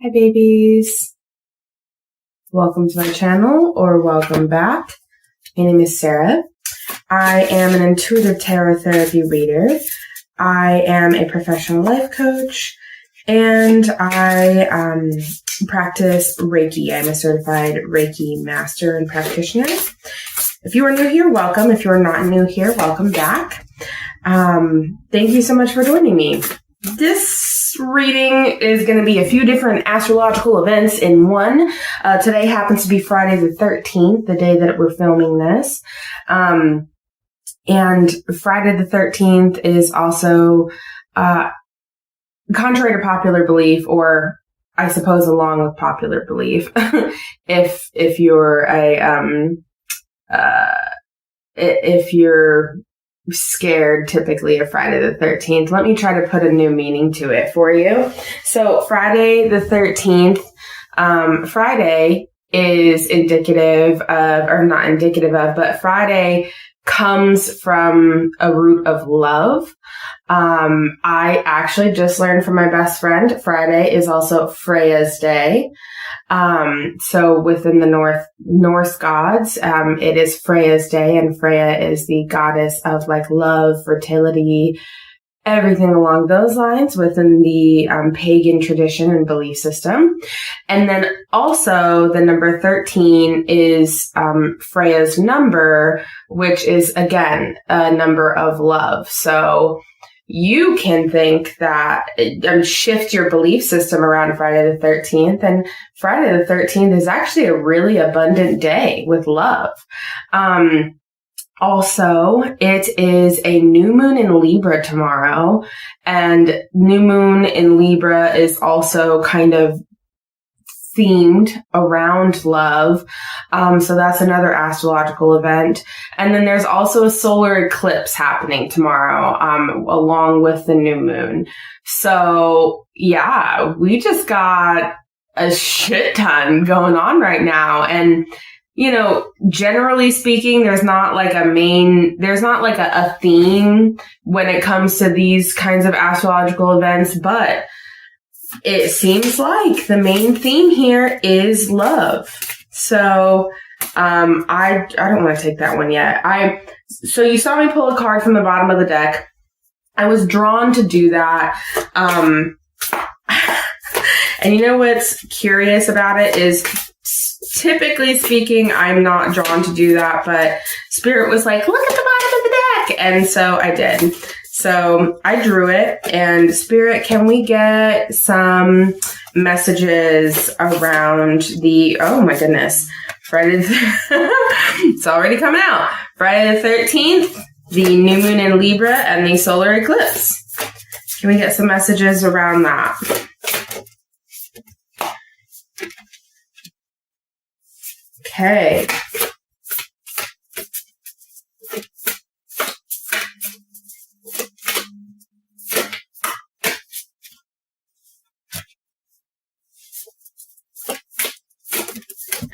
Hi babies, welcome to my channel or welcome back. My name is Sarah. I am an intuitive tarot therapy reader. I am a professional life coach and I practice Reiki. I'm a certified Reiki master and practitioner. If you are new here, welcome. If you are not new here, welcome back. Thank you so much for joining me. This reading is going to be a few different astrological events in one. Today happens to be Friday the 13th, the day that we're filming this. And Friday the 13th is also, contrary to popular belief, or I suppose along with popular belief, if you're scared typically of Friday the 13th. Let me try to put a new meaning to it for you. So Friday the 13th, Friday is indicative of, or not indicative of, but Friday comes from a root of love. I actually just learned from my best friend, Friday is also Freya's day. So within the Norse gods, it is Freya's day, and Freya is the goddess of like love, fertility, everything along those lines within the pagan tradition and belief system. And then also the number 13 is Freya's number, which is again a number of love. So you can think that, shift your belief system around Friday the 13th. And Friday the 13th is actually a really abundant day with love. Also, it is a new moon in Libra tomorrow. And new moon in Libra is also kind of themed around love. So that's another astrological event. And then there's also a solar eclipse happening tomorrow, along with the new moon. So yeah, we just got a shit ton going on right now. And, you know, generally speaking, there's not like a theme when it comes to these kinds of astrological events, but it seems like the main theme here is love. So, I don't want to take that one yet. So you saw me pull a card from the bottom of the deck. I was drawn to do that. And you know what's curious about it is, typically speaking, I'm not drawn to do that, but Spirit was like, look at the bottom of the deck. And so I did. So I drew it, and Spirit, can we get some messages around oh my goodness, Friday, it's already coming out. Friday the 13th, the new moon in Libra, and the solar eclipse. Can we get some messages around that? Okay.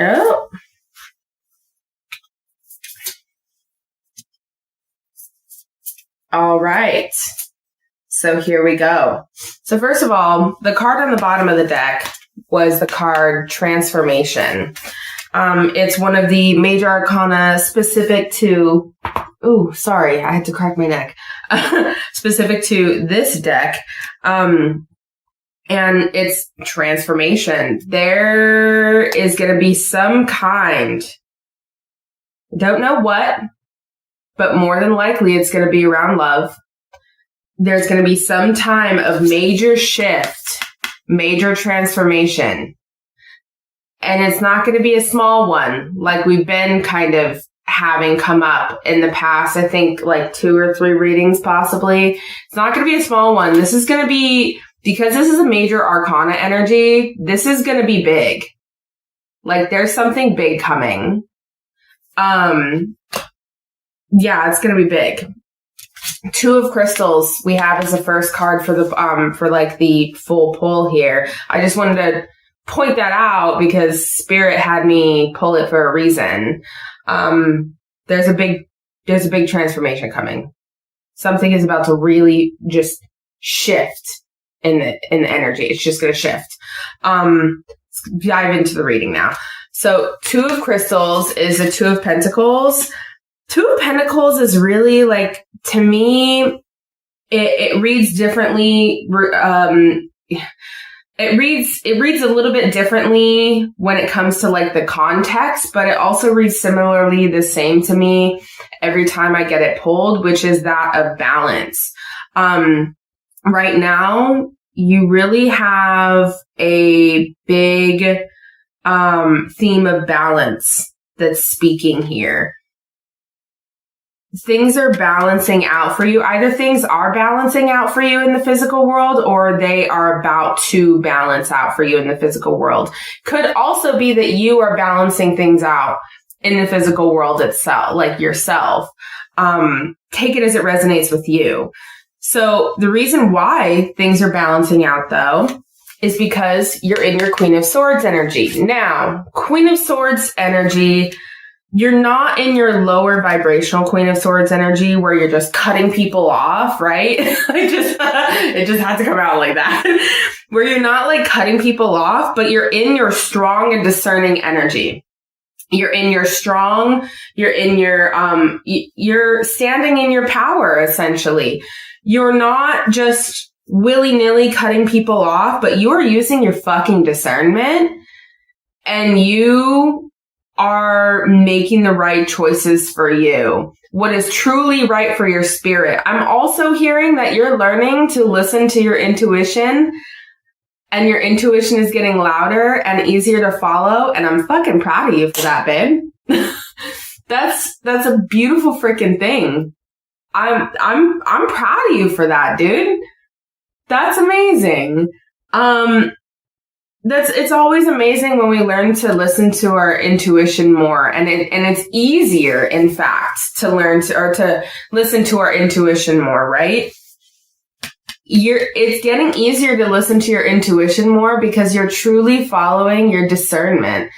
Oh. All right. So here we go. So first of all, the card on the bottom of the deck was the card Transformation. It's one of the major arcana specific to, I had to crack my neck, specific to this deck. And it's transformation. There is going to be some kind, don't know what, but more than likely it's going to be around love. There's going to be some time of major shift, major transformation. And it's not going to be a small one like we've been kind of having come up in the past. I think like 2 or 3 readings possibly. It's not going to be a small one. This is going to be, because this is a major arcana energy, this is going to be big. Like there's something big coming. Yeah, it's going to be big. 2 of crystals we have as the first card for the, for like the full pull here. I just wanted to point that out because Spirit had me pull it for a reason. There's a big transformation coming. Something is about to really just shift in the energy. It's just going to shift. Let's dive into the reading now. So 2 of Crystals is a 2 of Pentacles. 2 of Pentacles is really like, to me, it reads differently. It reads a little bit differently when it comes to like the context, but it also reads similarly the same to me every time I get it pulled, which is that of balance. Right now, you really have a big theme of balance that's speaking here. Things are balancing out for you. Either things are balancing out for you in the physical world, or they are about to balance out for you in the physical world. Could also be that you are balancing things out in the physical world itself, like yourself. Take it as it resonates with you. So the reason why things are balancing out, though, is because you're in your Queen of Swords energy. Now, Queen of Swords energy, you're not in your lower vibrational Queen of Swords energy where you're just cutting people off, right? It just had to come out like that. Where you're not like cutting people off, but you're in your strong and discerning energy. You're in your strong, you're standing in your power, essentially. You're not just willy-nilly cutting people off, but you are using your fucking discernment, and you are making the right choices for you. What is truly right for your spirit. I'm also hearing that you're learning to listen to your intuition, and your intuition is getting louder and easier to follow. And I'm fucking proud of you for that, babe. That's a beautiful freaking thing. I'm proud of you for that, dude. That's amazing. It's always amazing when we learn to listen to our intuition more, and it's easier, in fact, to learn to listen to our intuition more, right? It's getting easier to listen to your intuition more because you're truly following your discernment.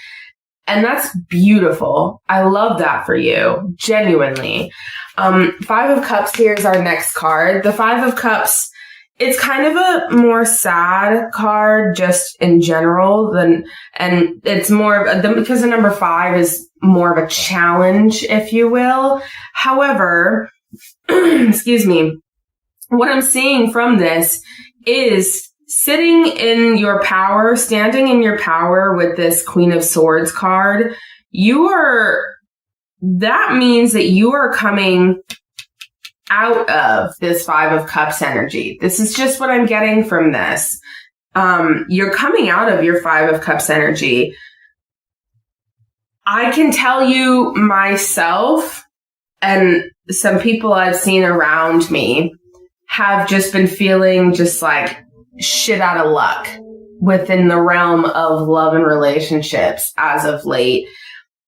And that's beautiful. I love that for you. Genuinely. 5 of Cups here is our next card. The 5 of Cups, it's kind of a more sad card just in general and it's more of because the number 5 is more of a challenge, if you will. However, excuse me, what I'm seeing from this is sitting in your power, standing in your power with this Queen of Swords card. That means that you are coming out of this 5 of Cups energy. This is just what I'm getting from this. You're coming out of your 5 of Cups energy. I can tell you myself and some people I've seen around me have just been feeling just like shit out of luck within the realm of love and relationships as of late.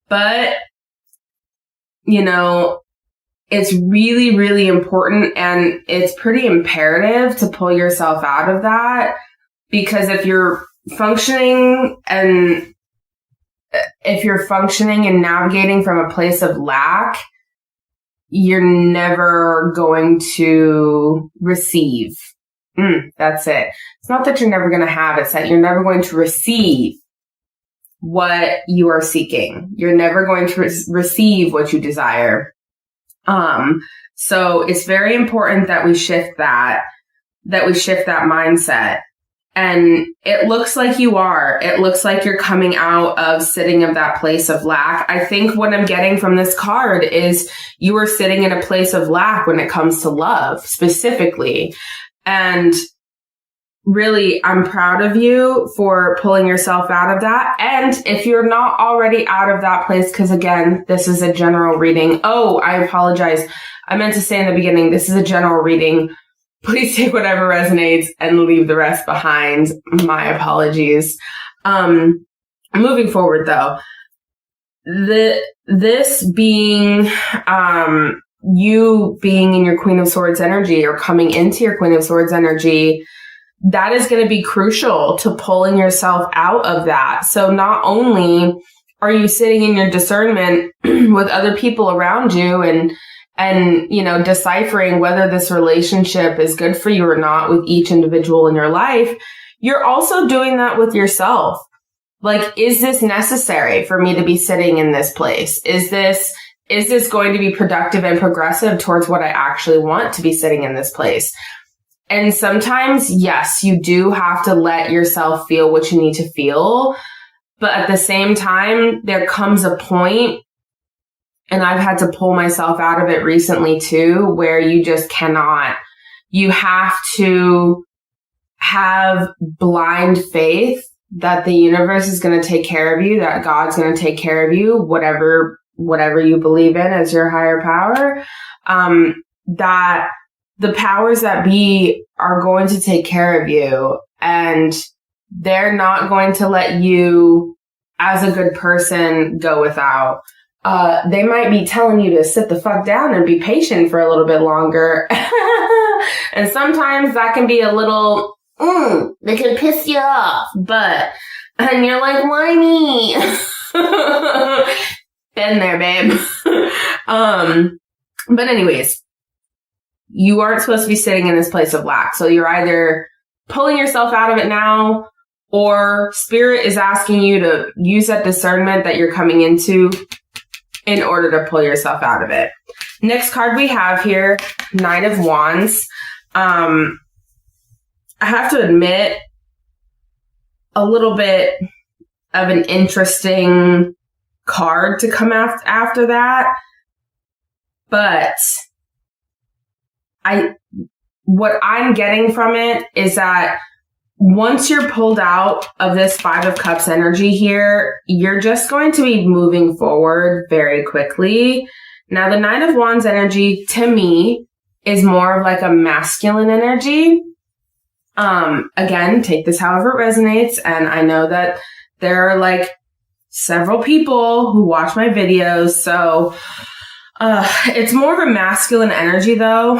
But, you know, it's really, really important, and it's pretty imperative to pull yourself out of that, because if you're functioning and navigating from a place of lack, you're never going to receive. That's it. It's not that you're never going to have, it's that you're never going to receive what you are seeking. You're never going to receive what you desire. So it's very important that we shift that mindset. And it looks like you are. It looks like you're coming out of sitting of that place of lack. I think what I'm getting from this card is you are sitting in a place of lack when it comes to love specifically. And really, I'm proud of you for pulling yourself out of that. And if you're not already out of that place, because again, this is a general reading. Oh, I apologize. I meant to say in the beginning, this is a general reading. Please take whatever resonates and leave the rest behind. My apologies. Moving forward though, this being, you being in your Queen of Swords energy or coming into your Queen of Swords energy, that is going to be crucial to pulling yourself out of that. So not only are you sitting in your discernment with other people around you and and, deciphering whether this relationship is good for you or not with each individual in your life, you're also doing that with yourself. Like, is this necessary for me to be sitting in this place? Is this going to be productive and progressive towards what I actually want to be sitting in this place? And sometimes, yes, you do have to let yourself feel what you need to feel. But at the same time, there comes a point, and I've had to pull myself out of it recently too, where you just cannot. You have to have blind faith that the universe is going to take care of you, that God's going to take care of you, whatever you believe in as your higher power, that the powers that be are going to take care of you, and they're not going to let you, as a good person, go without. They might be telling you to sit the fuck down and be patient for a little bit longer. And sometimes that can be a little, they can piss you off, and you're like, why me? Been there, babe. But anyways, you aren't supposed to be sitting in this place of lack. So you're either pulling yourself out of it now, or spirit is asking you to use that discernment that you're coming into in order to pull yourself out of it. Next card we have here, Knight of Wands. I have to admit, a little bit of an interesting card to come after that. But what I'm getting from it is that once you're pulled out of this Five of Cups energy here, you're just going to be moving forward very quickly. Now, the Knight of Wands energy, to me, is more of like a masculine energy. Again, take this however it resonates. And I know that there are like several people who watch my videos. So, it's more of a masculine energy though.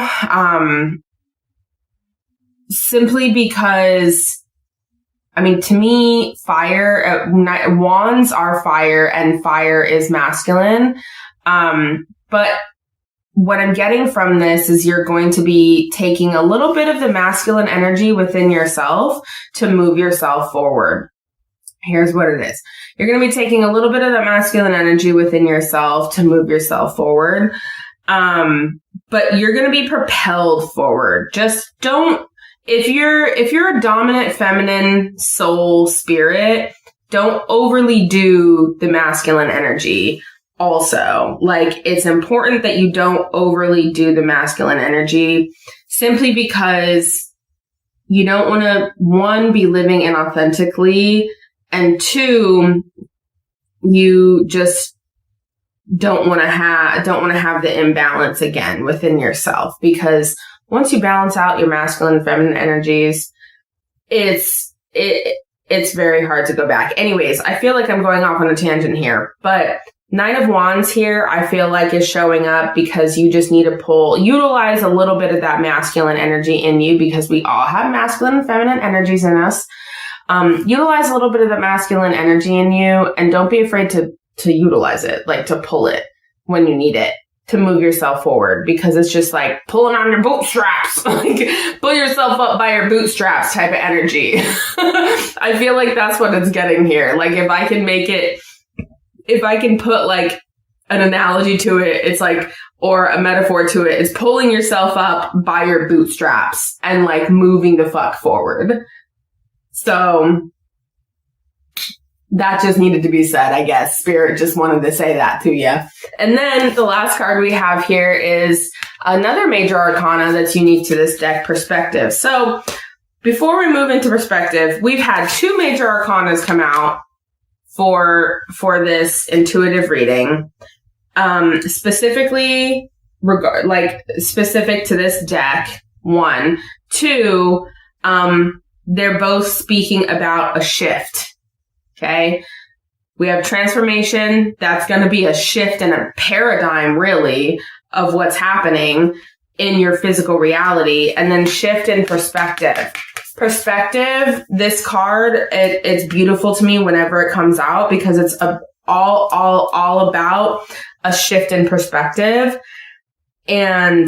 Simply because, to me, fire, wands are fire, and fire is masculine. But what I'm getting from this is you're going to be taking a little bit of the masculine energy within yourself to move yourself forward. Here's what it is. You're going to be taking a little bit of that masculine energy within yourself to move yourself forward. But you're going to be propelled forward. Just don't, if you're a dominant feminine soul spirit, don't overly do the masculine energy. Also, like, it's important that you don't overly do the masculine energy, simply because you don't want to, one, be living inauthentically, and two, you just don't want to have the imbalance again within yourself, because once you balance out your masculine and feminine energies, it's very hard to go back. Anyways, I feel like I'm going off on a tangent here, but Knight of Wands here, I feel like is showing up because you just need to utilize a little bit of that masculine energy in you, because we all have masculine and feminine energies in us. Utilize a little bit of the masculine energy in you, and don't be afraid to utilize it, like to pull it when you need it to move yourself forward, because it's just like pulling on your bootstraps, like pull yourself up by your bootstraps type of energy. I feel like that's what it's getting here. Like, if I can put like an analogy to it, it's like, or a metaphor to it, it's pulling yourself up by your bootstraps and like moving the fuck forward. So that just needed to be said, I guess. Spirit just wanted to say that to you. And then the last card we have here is another major arcana that's unique to this deck, Perspective. So before we move into Perspective, we've had two major arcanas come out for this intuitive reading, specifically specific to this deck. 1, 2, they're both speaking about a shift. Okay. We have transformation. That's going to be a shift and a paradigm, really, of what's happening in your physical reality. And then shift in perspective. Perspective, this card, it's beautiful to me whenever it comes out, because it's all about a shift in perspective. And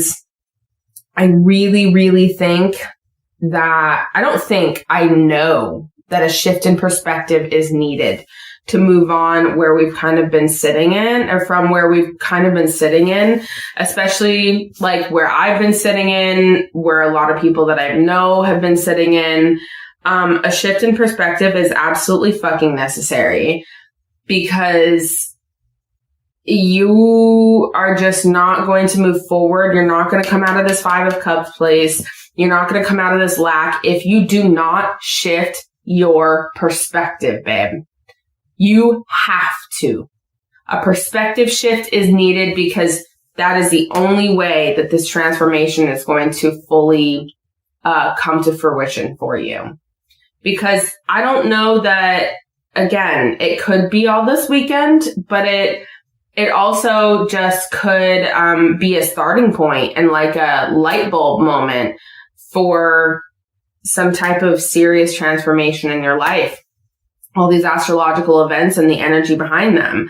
I really, really think that, I know that a shift in perspective is needed to move on where we've kind of been sitting in, or from where we've kind of been sitting in, especially like where I've been sitting in, where a lot of people that I know have been sitting in. A shift in perspective is absolutely fucking necessary, because you are just not going to move forward. You're not going to come out of this 5 of Cups place. You're not going to come out of this lack if you do not shift your perspective, babe. You have to. A perspective shift is needed, because that is the only way that this transformation is going to fully come to fruition for you. Because I don't know that, again, it could be all this weekend, but it also just could be a starting point and like a light bulb moment for some type of serious transformation in your life. All these astrological events and the energy behind them.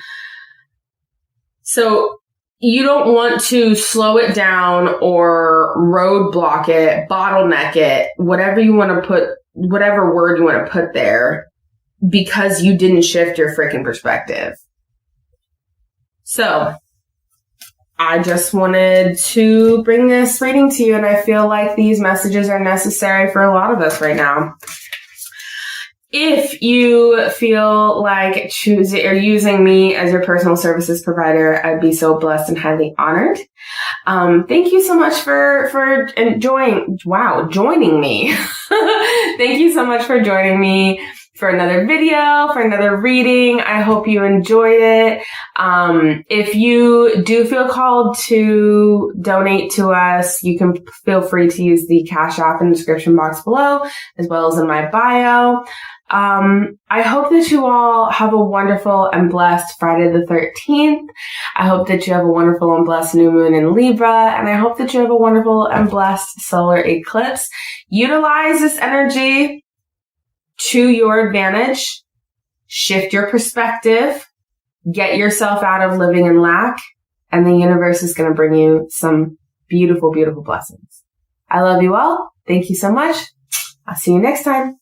So you don't want to slow it down or roadblock it, bottleneck it, whatever word you want to put there, because you didn't shift your freaking perspective. So I just wanted to bring this reading to you, and I feel like these messages are necessary for a lot of us right now. If you feel like choosing or using me as your personal services provider, I'd be so blessed and highly honored. Thank you so much for joining me. Thank you so much for joining me for another video, for another reading. I hope you enjoyed it. If you do feel called to donate to us, you can feel free to use the Cash App in the description box below, as well as in my bio. I hope that you all have a wonderful and blessed Friday the 13th. I hope that you have a wonderful and blessed new moon in Libra, and I hope that you have a wonderful and blessed solar eclipse. Utilize this energy to your advantage. Shift your perspective. Get yourself out of living in lack, and the universe is going to bring you some beautiful, beautiful blessings. I love you all. Thank you so much. I'll see you next time.